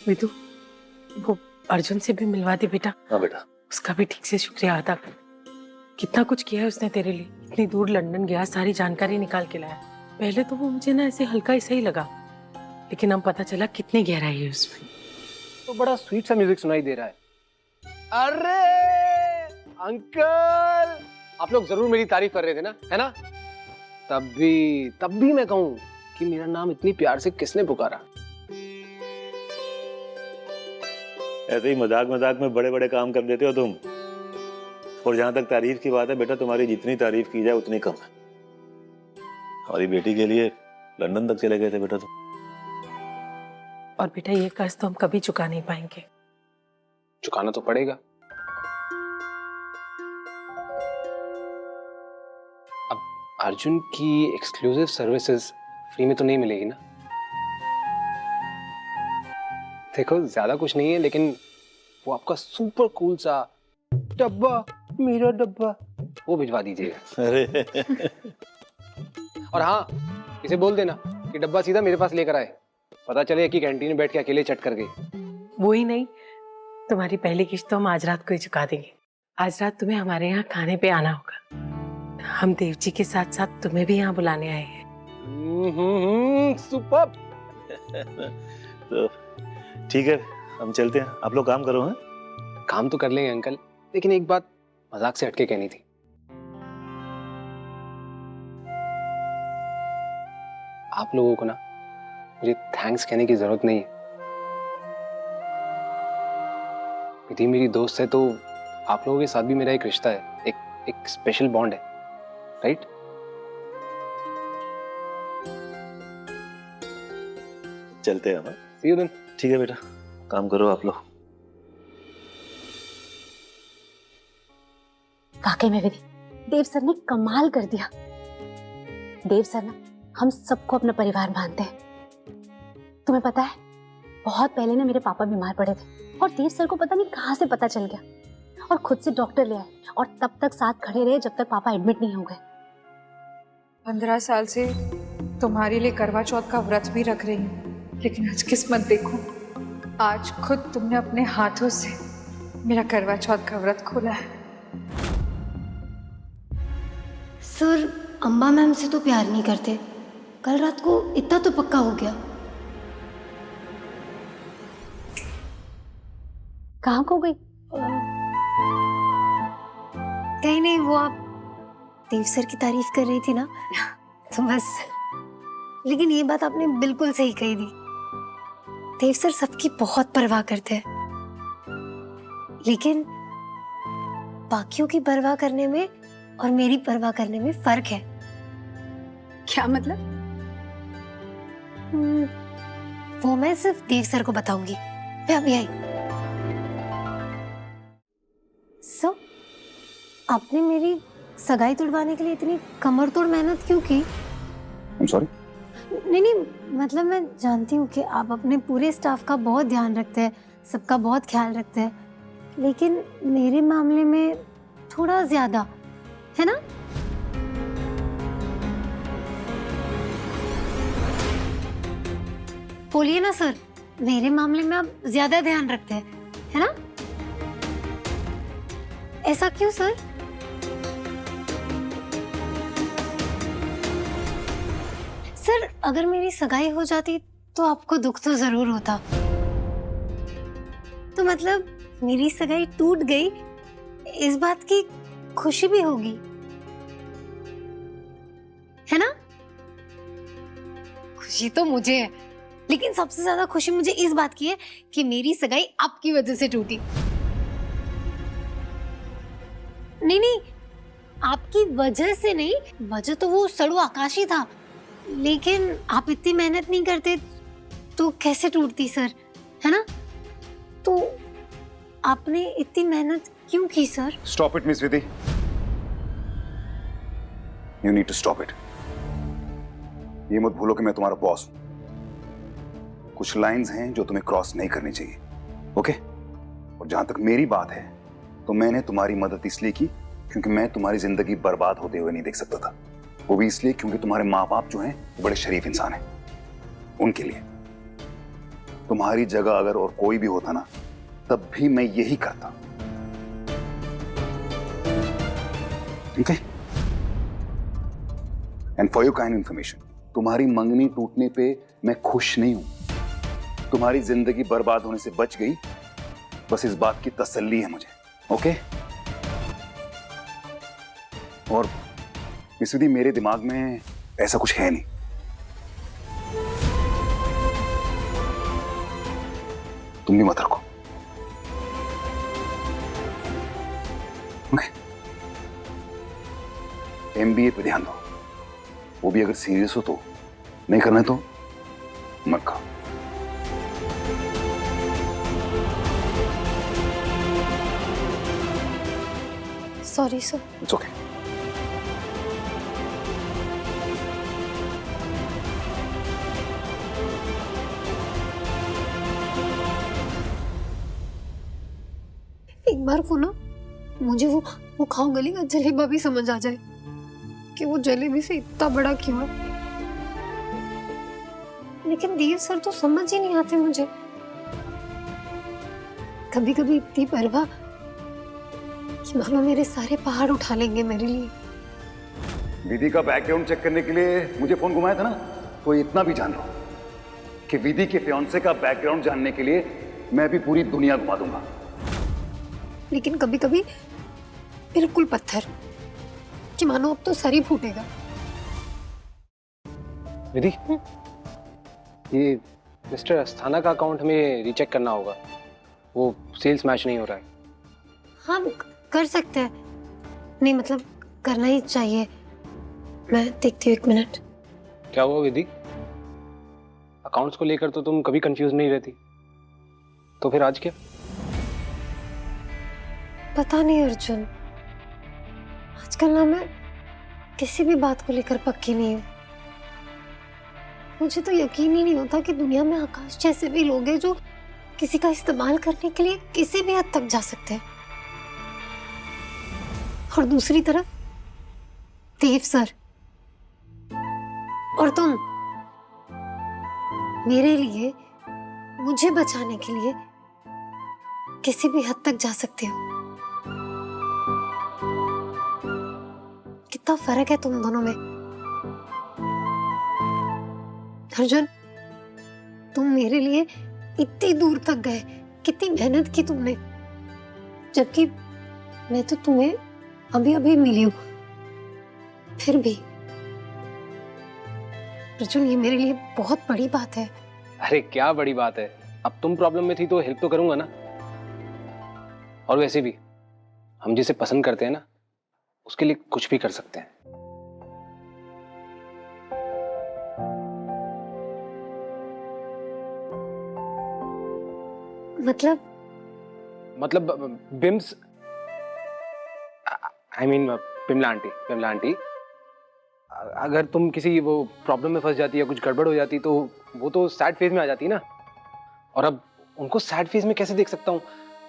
विदु, वो अर्जुन से भी मिलवा दे बेटा। हाँ बेटा। उसका भी ठीक से शुक्रिया अदा कर। कितना कुछ किया है उसने तेरे लिए। इतनी दूर लंदन गया, सारी जानकारी निकाल के लाया। पहले तो वो मुझे ना ऐसे हल्का ऐसा ही लगा, लेकिन अब पता चला कितनी गहराई है उसमें। तो बड़ा स्वीट सा म्यूजिक सुनाई दे रहा है। अरे अंकल, आप लोग जरूर मेरी तारीफ कर रहे थे ना, है ना? तब भी मैं कहूँ कि मेरा नाम इतनी प्यार से किसने पुकारा? ऐसे ही मजाक मजाक में बड़े बड़े काम कर देते हो तुम। और जहां तक तारीफ की बात है बेटा, तुम्हारी जितनी तारीफ की जाए उतनी कम है। हमारी बेटी के लिए लंदन तक चले गए थे बेटा तुम। और बेटा ये कर्ज तो हम कभी चुका नहीं पाएंगे। चुकाना तो पड़ेगा। अब अर्जुन की एक्सक्लूसिव सर्विसेज फ्री में तो नहीं मिलेगी ना? देखो ज्यादा कुछ नहीं है, लेकिन वो आपका सुपर कूल सा डब्बा, मेरा डब्बा, वो भिजवा दीजिएगा। अरे और हाँ, इसे बोल देना कि डब्बा सीधा मेरे पास लेकर आए। पता चले कि कैंटीन में बैठ के अकेले चट कर गए। वो ही नहीं, तुम्हारी पहली किस्त तो हम आज रात को ही चुका देंगे। आज रात तुम्हें हमारे यहाँ खाने पे आना होगा। हम देव जी के साथ साथ तुम्हें भी यहाँ बुलाने आए हैं। सुपर। तो ठीक है, हम चलते हैं। आप लोग काम करो। हैं काम तो कर लेंगे अंकल, लेकिन एक बात मजाक से हटके कहनी थी। आप लोगों को ना मुझे थैंक्स कहने की जरूरत नहीं है। विधि मेरी दोस्त है, तो आप लोगों के साथ भी मेरा एक रिश्ता है, एक स्पेशल बॉन्ड है, राइट? चलते हैं। सी यू देन। ठीक है बेटा, काम करो आप लोग। वाकई में विधि, देव सर ने कमाल कर दिया। देव सर ना हम सबको अपना परिवार मानते हैं। तुम्हें पता है, बहुत पहले ना मेरे पापा बीमार पड़े थे और देव सर को पता नहीं कहाँ से पता चल गया और खुद से डॉक्टर ले आए और तब तक साथ खड़े रहे जब तक पापा एडमिट नहीं हो गए। 15 साल से तुम्हारे लिए करवा चौथ का व्रत भी रख रही हूँ, लेकिन आज किस्मत देखो, आज खुद तुमने अपने हाथों से मेरा करवा चौथ का व्रत खोला है। सर, अम्बा मैम से तो प्यार नहीं करते। कल रात को इतना तो पक्का हो गया। कहाँ खो गई? कहीं नहीं, वो आप देव सर की तारीफ कर रही थी ना, तो बस। लेकिन ये बात आपने बिल्कुल सही कही थी। देव सर सबकी बहुत परवाह करते हैं, लेकिन बाकियों की परवाह करने में और मेरी परवाह करने में फर्क है। क्या मतलब? वो मैं सिर्फ देव सर को बताऊंगी। मैं अभी आई। सो, आपने मेरी सगाई तुड़वाने के लिए इतनी कमर तोड़ मेहनत क्यों की? I'm sorry? नहीं, मतलब मैं जानती हूँ कि आप अपने पूरे स्टाफ का बहुत ध्यान रखते हैं, सबका बहुत ख्याल रखते हैं, लेकिन मेरे मामले में थोड़ा ज्यादा, है ना? बोलिए ना सर, मेरे मामले में आप ज्यादा ध्यान रखते हैं, है ना? ऐसा क्यों सर? सर, अगर मेरी सगाई हो जाती तो आपको दुख तो जरूर होता। तो मतलब मेरी सगाई टूट गई, इस बात की खुशी भी होगी, है ना? खुशी तो मुझे है, लेकिन सबसे ज्यादा खुशी मुझे इस बात की है कि मेरी सगाई आपकी वजह से टूटी। नहीं, आपकी वजह से नहीं, वजह तो वो सड़ू आकाश ही था, लेकिन आप इतनी मेहनत नहीं करते तो कैसे टूटती सर, है ना? तो आपने इतनी मेहनत क्यों की sir? Stop it, Miss Vidhi. You need to stop it. ये मत भूलो कि मैं तुम्हारा बॉस हूं। कुछ लाइंस हैं जो तुम्हें क्रॉस नहीं करनी चाहिए, ओके? और जहां तक मेरी बात है, तो मैंने तुम्हारी मदद इसलिए की क्योंकि मैं तुम्हारी जिंदगी बर्बाद होते हुए नहीं देख सकता था। वो भी इसलिए क्योंकि तुम्हारे माँ बाप जो हैं बड़े शरीफ इंसान हैं, उनके लिए। तुम्हारी जगह अगर और कोई भी होता ना, तब भी मैं यही करता। ठीक है? And for your kind information, तुम्हारी मंगनी टूटने पे मैं खुश नहीं हूं। तुम्हारी जिंदगी बर्बाद होने से बच गई, बस इस बात की तसल्ली है मुझे। ओके? और इस विधि मेरे दिमाग में ऐसा कुछ है नहीं। तुम भी मत रखो। ओके? एमबीए पे ध्यान दो, वो भी अगर सीरियस हो तो, नहीं करना है तो मत करो। Sorry sir. It's okay. एक बार को ना मुझे वो खाओ गली का जलेबा भी समझ आ जाए कि वो जलेबी से इतना बड़ा क्यों है। लेकिन देव सर तो समझ ही नहीं आते मुझे। कभी कभी इतनी परवाह कि मानो मेरे सारे पहाड़ उठा लेंगे मेरे लिए। विधि का बैकग्राउंड चेक करने के लिए मुझे फोन घुमाया था ना, तो इतना भी जान लो कि विधि के फियांसे का बैकग्राउंड जानने के लिए मैं भी पूरी दुनिया घुमा दूंगा। लेकिन कभी कभी बिल्कुल पत्थर कि मानो अब तो सर ही फूटेगा। विधि, ये मिस्टर अस्थाना का अकाउंट हमें रीचेक करना होगा, वो सेल्स मैच नहीं हो रहा है। हाँ कर सकते हैं, नहीं मतलब करना ही चाहिए। मैं देखती हूँ, एक मिनट। क्या हुआ विधि? अकाउंट्स को लेकर तो तुम कभी कंफ्यूज नहीं रहती, तो फिर आज क्या? पता नहीं अर्जुन, आजकल ना मैं किसी भी बात को लेकर पक्की नहीं हूँ। मुझे तो यकीन ही नहीं होता कि दुनिया में आकाश जैसे भी लोग हैं जो किसी का इस्तेमाल करने के लिए किसी भी हद तक जा सकते हैं। और दूसरी तरफ देव सर और तुम मेरे लिए, मुझे बचाने के लिए किसी भी हद तक जा सकते हो। कितना फर्क है तुम दोनों में। अर्जुन, तुम मेरे लिए इतनी दूर तक गए, कितनी मेहनत की तुमने, जबकि मैं तो तुम्हें अभी अभी मिली हूं। फिर भी अर्जुन, ये मेरे लिए बहुत बड़ी बात है। अरे क्या बड़ी बात है, अब तुम प्रॉब्लम में थी तो हेल्प तो करूंगा ना। और वैसे भी हम जिसे पसंद करते हैं ना, उसके लिए कुछ भी कर सकते हैं। मतलब Bims, I mean Bimla aunty, अगर तुम किसी वो प्रॉब्लम में फंस जाती या कुछ गड़बड़ हो जाती तो वो तो सैड फेज में आ जाती ना। और अब उनको सैड फेज में कैसे देख सकता हूँ?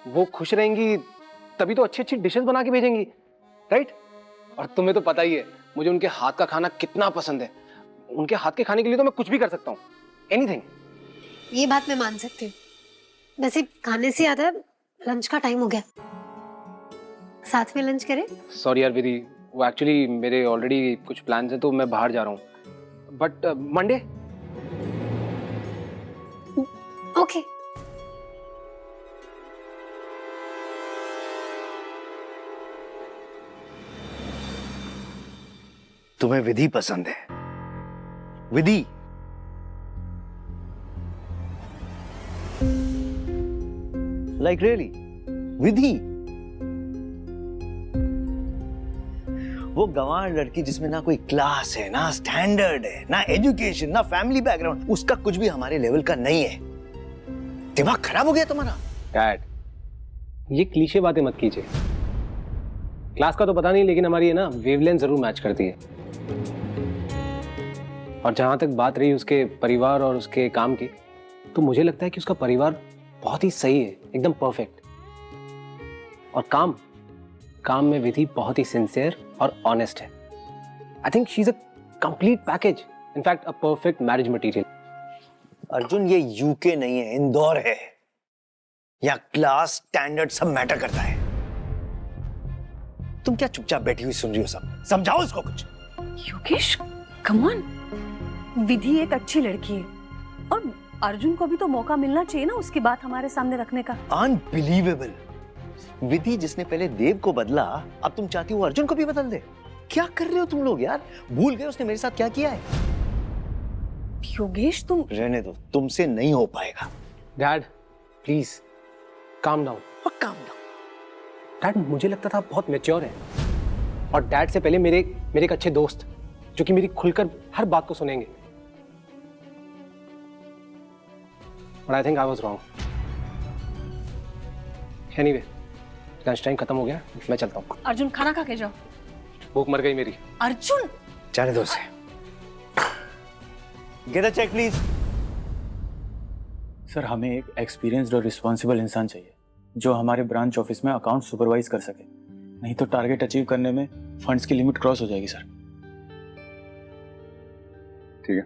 वो खुश रहेंगी तभी तो अच्छी अच्छी डिशेस बना के भेजेंगी, राइट? और तुम्हें तो पता ही है मुझे उनके हाथ का खाना कितना पसंद है। उनके हाथ के खाने के लिए तो मैं कुछ भी कर सकता हूँ, एनीथिंग। ये बात मैं मान सकती हूँ। वैसे खाने से याद है, लंच का टाइम हो गया, साथ में लंच करें? सॉरी यार विधि, वो एक्चुअली मेरे ऑलरेडी कुछ प्लान्स हैं तो मैं बाहर जा रहा हूँ। But Monday? ओके। तुम्हें विधि पसंद है? विधि? Like really? विधि? वो गंवार लड़की जिसमें ना कोई क्लास है, ना स्टैंडर्ड है, ना एजुकेशन, ना फैमिली बैकग्राउंड, उसका कुछ भी हमारे लेवल का नहीं है। दिमाग खराब हो गया तुम्हारा? डैड, ये क्लीशे बातें मत कीजिए। क्लास का तो पता नहीं, लेकिन हमारी है ना वेवलेंथ जरूर मैच करती है। और जहां तक बात रही उसके परिवार और उसके काम की, तो मुझे लगता है कि उसका परिवार बहुत ही सही है, एकदम परफेक्ट। और काम में विधि बहुत ही सिंसियर और ऑनेस्ट है। I think she is a complete package, in fact a perfect marriage material. Arjun ये यूके नहीं है, इंदौर है। यहाँ क्लास स्टैंडर्ड सब मैटर करता है। तुम क्या चुपचाप बैठी हुई सुन रही हो? सब समझाओ इसको कुछ। Yogesh, come on. विधि एक अच्छी लड़की है और अर्जुन को भी तो मौका मिलना चाहिए ना उसकी बात हमारे सामने रखने का। अनबिलीवेबल। विधि जिसने पहले देव को बदला, अब तुम चाहती हो अर्जुन को भी बदल दे? क्या कर रहे हो तुम लोग यार? भूल गए उसने मेरे साथ क्या किया है? योगेश, तुम रहने दो, तुमसे नहीं हो पाएगा। Dad please calm down. और काम डाउन। डैड मुझे लगता था आप बहुत मैच्योर हैं, और डैड से पहले मेरे एक अच्छे दोस्त जो कि मेरी खुलकर हर बात को सुनेंगे। But I think I was wrong. Anyway, lunch time खत्म हो गया, मैं चलता हूँ। अर्जुन, खाना खा के जाओ। भूख मर गई मेरी। अर्जुन, जाने दो उसे। Get a cheque please. Sir, हमें एक एक्सपीरियंस्ड और रिस्पॉन्सिबल इंसान चाहिए जो हमारे ब्रांच ऑफिस में अकाउंट सुपरवाइज कर सके, नहीं तो टारगेट अचीव करने में फंड्स की लिमिट क्रॉस हो जाएगी सर। ठीक है।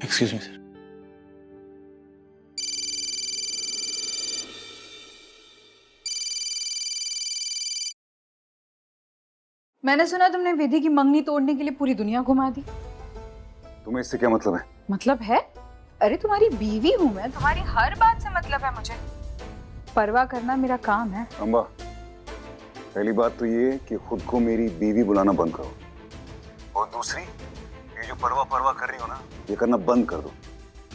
Excuse me sir. मैंने सुना तुमने विधि की मंगनी तोड़ने के लिए पूरी दुनिया घुमा दी। तुम्हें इससे क्या मतलब है? मतलब है? अरे तुम्हारी बीवी हूं मैं, तुम्हारी हर बात से मतलब है मुझे। परवाह करना मेरा काम है। अम्बा, पहली बात तो ये कि खुद को मेरी बीवी बुलाना बंद करो, और दूसरी, ये जो परवाह कर रही हो ना, ये करना बंद कर दो,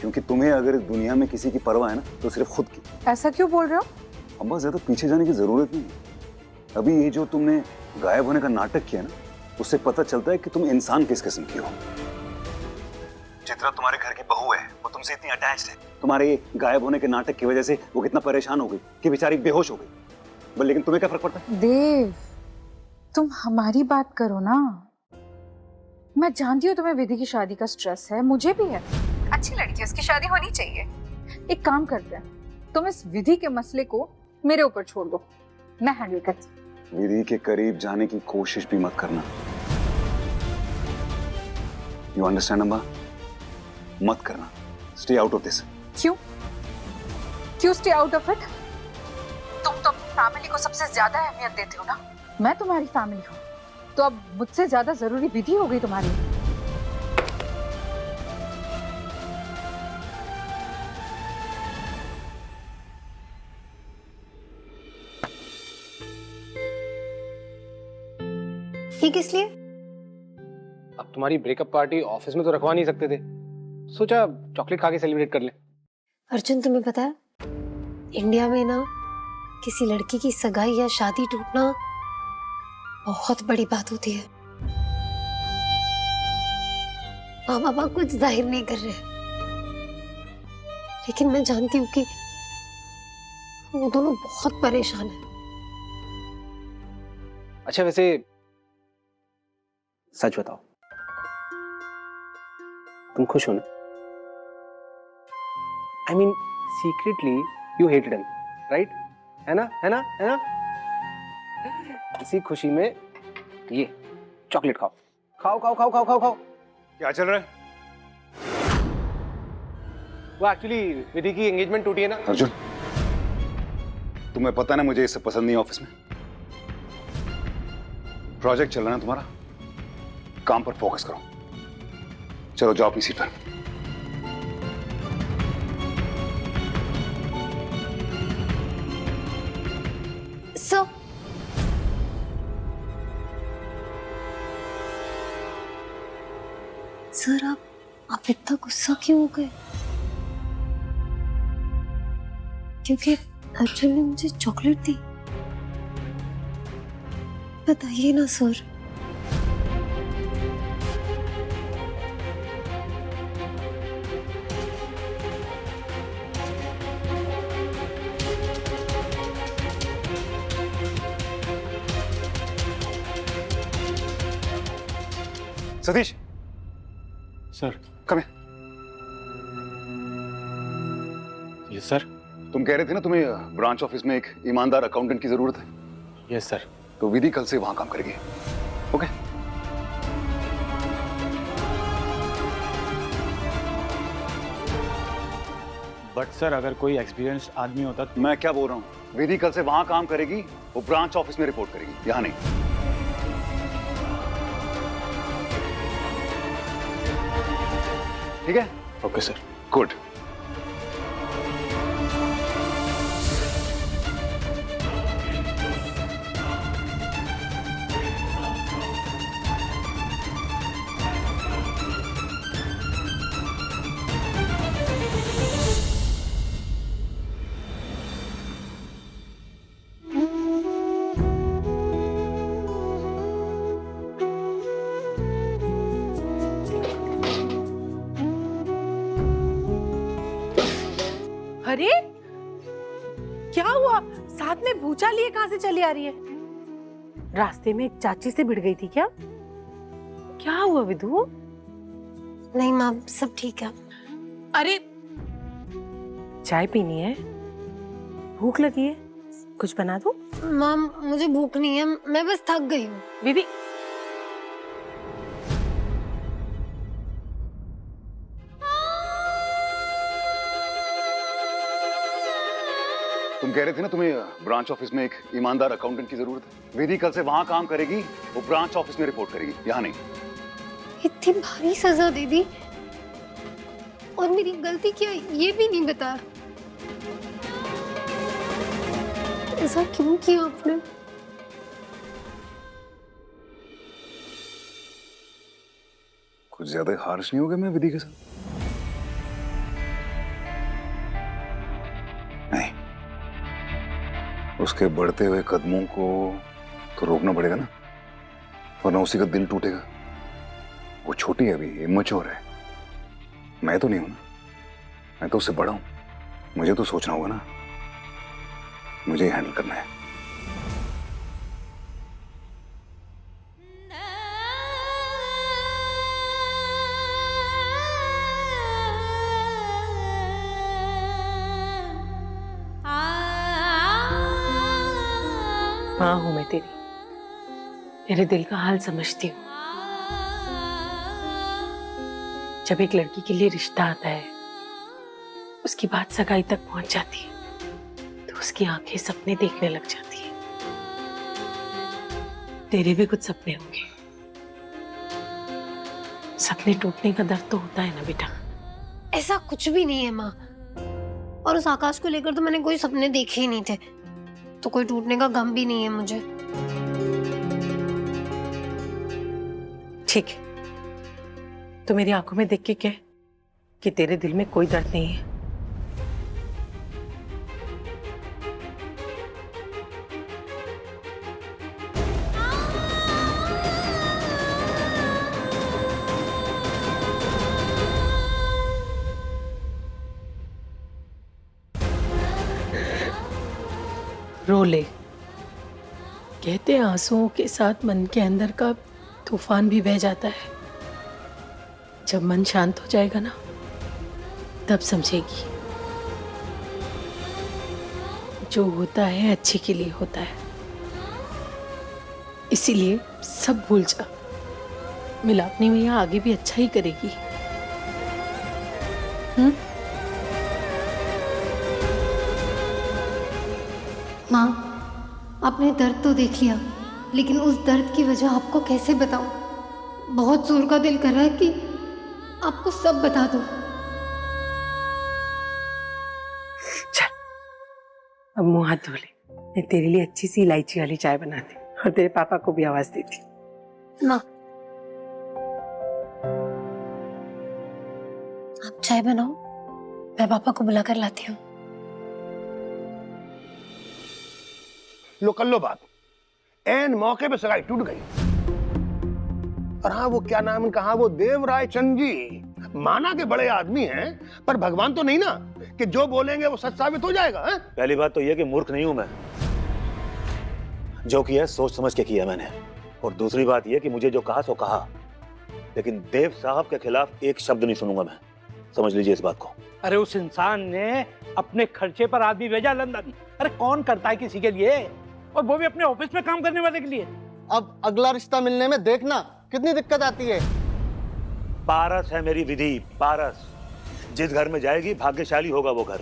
क्योंकि तुम्हें अगर इस दुनिया में किसी की परवाह है ना तो सिर्फ खुद की। ऐसा क्यों बोल रहे हो? अम्बा, ज्यादा पीछे जाने की जरूरत नहीं है। अभी ये जो तुमने गायब होने का नाटक किया ना, उससे पता चलता है कि तुम इंसान किस किस्म की हो। चित्रा तुम्हारे घर की बहू है, वो तुमसे इतनी अटैच्ड है। तुम्हारे गायब होने के नाटक की वजह से वो कितना परेशान हो गई कि बेचारी बेहोश हो गई। लेकिन तुम्हें क्या फर्क पड़ता है? देव, तुम हमारी बात करो ना। मैं जानती हूँ तुम्हें विधि की शादी का स्ट्रेस है, मुझे भी है। अच्छी लड़की है, उसकी शादी होनी चाहिए। एक काम करते हैं, तुम इस विधि के मसले को मेरे ऊपर छोड़ दो, मैं हैंडल करती हूँ। विधि के करीब जाने की कोशिश भी मत करना। You understand Amba? मत करना। Stay out of this. क्यों स्टे आउट ऑफ इट? तुम तो अपनी फैमिली को सबसे ज्यादा अहमियत देते हो ना। मैं तुम्हारी फैमिली हूँ, तो अब मुझसे ज्यादा जरूरी विधि हो गई तुम्हारी। ये किस लिए? अब तुम्हारी ब्रेकअप पार्टी ऑफिस में तो रखवा नहीं सकते थे, सोचा चॉकलेट खा के सेलिब्रेट कर ले। अर्जुन, तुम्हें पता है इंडिया में ना किसी लड़की की सगाई या शादी टूटना बहुत बड़ी बात होती है। माँ बाबा कुछ जाहिर नहीं कर रहे, लेकिन मैं जानती हूँ कि वो दोनों बहुत परेशान हैं। अच्छा, वैसे सच बताओ, तुम खुश हो ना? I mean secretly you hated him, right? है ना? है ना? है ना? इसी खुशी में ये चॉकलेट खाओ। खाओ खाओ खाओ खाओ खाओ खाओ। क्या चल रहा है? वो एक्चुअली विधि की एंगेजमेंट टूटी है ना। अर्जुन, तुम्हें पता ना मुझे इससे पसंद नहीं ऑफिस में। प्रोजेक्ट चल रहा है ना तुम्हारा, काम पर फोकस करो। चलो जाओ अपनी सीट पर। सर, आप इतना गुस्सा क्यों हो गए? क्योंकि अर्जुन ने मुझे चॉकलेट दी? बताइए ना सर। सतीश, सर। कम यस सर। तुम कह रहे थे ना तुम्हें ब्रांच ऑफिस में एक ईमानदार अकाउंटेंट की जरूरत है। Yes sir. तो विधि कल से वहां काम करेगी। ओके? बट सर अगर कोई एक्सपीरियंस्ड आदमी होता तो मैं क्या बोल रहा हूँ, विधि कल से वहां काम करेगी, वो ब्रांच ऑफिस में रिपोर्ट करेगी, यहाँ नहीं। ठीक है? Okay sir. गुड। अरे क्या हुआ? साथ में भूचा लिए कहां से चली आ रही है? रास्ते में एक चाची से भिड़ गई थी क्या? क्या हुआ विधु? नहीं माँ, सब ठीक है। अरे चाय पीनी है? भूख लगी है? कुछ बना दो? माँ मुझे भूख नहीं है, मैं बस थक गई हूँ। विधि तुम कह रहे थे ना तुम्हें ब्रांच ऑफिस में एक ईमानदार अकाउंटेंट की जरूरत है। विधि कल से वहां काम करेगी, वो ब्रांच ऑफिस में रिपोर्ट करेगी, यहाँ नहीं। इतनी भारी सजा दे दी और मेरी गलती क्या ये भी नहीं बताया। ऐसा क्यों किया आपने? कुछ ज्यादा हार्श नहीं हो गया मैं विधि के साथ? नहीं, उसके बढ़ते हुए कदमों को तो रोकना पड़ेगा ना, वरना उसी का दिल टूटेगा। वो छोटी है, अभी इमैच्योर है। मैं तो नहीं हूं ना, मैं तो उससे बड़ा हूं। मुझे तो सोचना होगा ना, मुझे ही हैंडल करना है। माँ हूं मैं तेरी, तेरे दिल का हाल समझती हूँ। जब एक लड़की के लिए रिश्ता आता है, उसकी बात सगाई तक पहुंच जाती है, तो उसकी आंखें सपने देखने लग जाती है। तेरे भी कुछ सपने होंगे। सपने टूटने का दर्द तो होता है ना बेटा। ऐसा कुछ भी नहीं है माँ, और उस आकाश को लेकर तो मैंने कोई सपने देखे ही नहीं थे, तो कोई टूटने का गम भी नहीं है मुझे। ठीक है, तो मेरी आंखों में देख के कह कि तेरे दिल में कोई दर्द नहीं है। रो ले। कहते हैं आंसुओं के साथ मन के अंदर का तूफान भी बह जाता है। जब मन शांत हो जाएगा ना, तब समझेगी जो होता है अच्छे के लिए होता है। इसीलिए सब भूल जा। मिलापनी मैया आगे भी अच्छा ही करेगी। माँ, आपने दर्द तो देख लिया, लेकिन उस दर्द की वजह आपको कैसे बताऊं? बहुत जोर का दिल कर रहा है कि आपको सब बता दूं। चल, अब मुंह हाथ धो ले। मैं तेरे लिए अच्छी सी इलायची वाली चाय बनाती और तेरे पापा को भी आवाज देती। माँ, आप चाय बनाओ, मैं पापा को बुला कर लाती हूँ। लो कर लो बात। एन मौके पे सगाई टूट गई। और हाँ, वो क्या नाम कहा, वो देवराय चंद जी माना के बड़े आदमी हैं, पर भगवान तो नहीं ना कि जो बोलेंगे वो सच साबित हो जाएगा। है? पहली बात तो यह कि मूर्ख नहीं हूं मैं। जो किया है सोच समझ के किया मैंने। और दूसरी बात यह कि मुझे जो कहा सो कहा, लेकिन देव साहब के खिलाफ एक शब्द नहीं सुनूंगा मैं। समझ लीजिए इस बात को। अरे उस इंसान ने अपने खर्चे पर आदमी भेजा लंदन। अरे कौन करता है किसी के लिए, और वो भी अपने ऑफिस में काम करने वाले के लिए। अब अगला रिश्ता मिलने में देखना कितनी दिक्कत आती है। पारस है मेरी विधि, पारस। जिस घर में जाएगी भाग्यशाली होगा वो घर।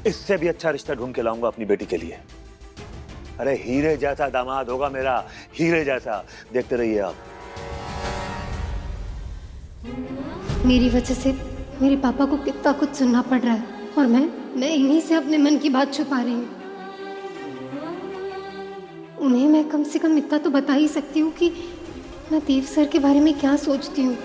इससे भी अच्छा रिश्ता ढूंढ के लाऊंगा अपनी बेटी के लिए। अरे हीरे जैसा दामाद होगा मेरा, हीरे जैसा। देखते रहिए आप। मेरी वजह से मेरे पापा को कितना कुछ सुनना पड़ रहा है और मैं इन्हीं से अपने मन की बात छुपा रही हूँ। उन्हें मैं कम से कम इतना तो बता ही सकती हूँ कि मैं देव सर के बारे में क्या सोचती हूँ।